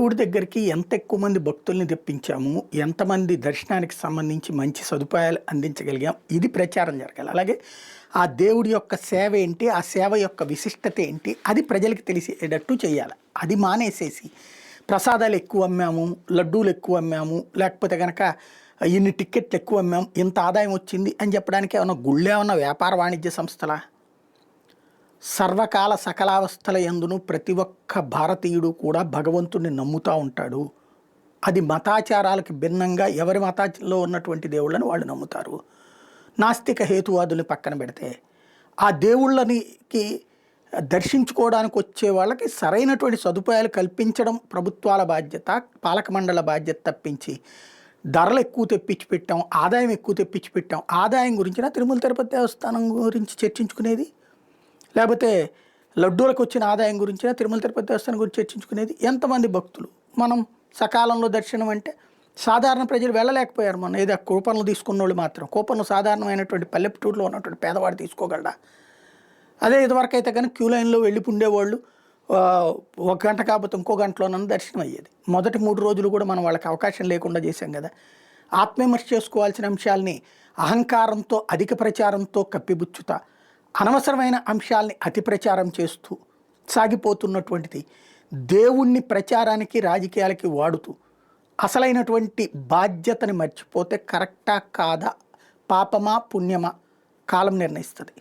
దేవుడి దగ్గరికి ఎంత ఎక్కువ మంది భక్తుల్ని తెప్పించాము, ఎంతమంది దర్శనానికి సంబంధించి మంచి సదుపాయాలు అందించగలిగాం, ఇది ప్రచారం జరగాలి. అలాగే ఆ దేవుడి యొక్క సేవ ఏంటి, ఆ సేవ యొక్క విశిష్టత ఏంటి, అది ప్రజలకు తెలిసేటట్టు చేయాలి. అది మానేసేసి ప్రసాదాలు ఎక్కువ అమ్మాము, లడ్డూలు ఎక్కువ అమ్మాము, లేకపోతే కనుక ఇన్ని టిక్కెట్లు ఎక్కువ అమ్మాము, ఇంత ఆదాయం వచ్చింది అని చెప్పడానికి ఏమన్నా గుళ్ళే ఉన్న వ్యాపార వాణిజ్య సంస్థలా? సర్వకాల సకలావస్థల యందును ప్రతి ఒక్క భారతీయుడు కూడా భగవంతుడిని నమ్ముతూ ఉంటాడు. అది మతాచారాలకు భిన్నంగా ఎవరి మతాలో ఉన్నటువంటి దేవుళ్ళని వాళ్ళు నమ్ముతారు. నాస్తిక హేతువాదుల్ని పక్కన పెడితే ఆ దేవుళ్ళనికి దర్శించుకోవడానికి వచ్చే వాళ్ళకి సరైనటువంటి సదుపాయాలు కల్పించడం ప్రభుత్వాల బాధ్యత, పాలక మండల బాధ్యత తప్పించి ధరలు ఎక్కువ తెప్పించి పెట్టాం, ఆదాయం ఎక్కువ తెప్పించి పెట్టాం, ఆదాయం గురించిన తిరుమల తిరుపతి దేవస్థానం గురించి చర్చించుకునేది, లేకపోతే లడ్డూలకు వచ్చిన ఆదాయం గురించిన తిరుమల తిరుపతి దేవస్థానం గురించి చర్చించుకునేది. ఎంతమంది భక్తులు మనం సకాలంలో దర్శనం అంటే సాధారణ ప్రజలు వెళ్ళలేకపోయారు. మనం ఏదో కూపన్లు తీసుకున్న వాళ్ళు మాత్రం, కూపన్లు సాధారణమైనటువంటి పల్లెటూరులో ఉన్నటువంటి పేదవాడు తీసుకోగలడా? అదే ఇదివరకు అయితే కానీ క్యూ లైన్లో వెళ్ళి ఉండేవాళ్ళు, ఒక గంట కాకపోతే ఇంకో గంటలోనన్నా దర్శనం అయ్యేది. మొదటి 3 రోజులు కూడా మనం వాళ్ళకి అవకాశం లేకుండా చేశాం కదా. ఆత్మవిమర్శ చేసుకోవాల్సిన అంశాలని అహంకారంతో, అధిక ప్రచారంతో కప్పిబుచ్చుతా అనవసరమైన అంశాలని అతి ప్రచారం చేస్తూ సాగిపోతున్నటువంటిది దేవుణ్ణి ప్రచారానికి, రాజకీయాలకి వాడుతూ అసలైనటువంటి బాధ్యతని మర్చిపోతే కరెక్టా కాదా, పాపమా పుణ్యమా కాలం నిర్ణయిస్తుంది.